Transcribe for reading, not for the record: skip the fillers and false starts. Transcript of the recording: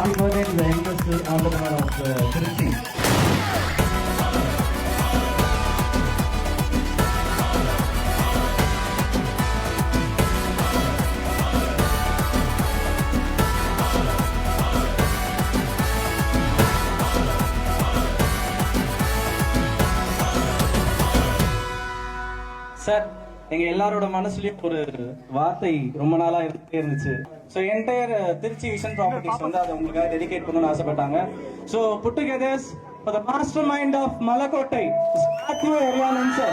happy birthday to the youngest entrepreneur of Trichy. Sir, எங்க எல்லாரோட மனசுலயும் ஒரு வார்த்தை ரொம்ப நாளா இருந்துச்சு. So entire Trichy vision properties வந்து அதை உங்களுக்காக டெடிகேட் பண்ணணும்னு ஆசைப்பட்டாங்க. So put together for the mastermind of Malakottai, Matthew Arianan sir.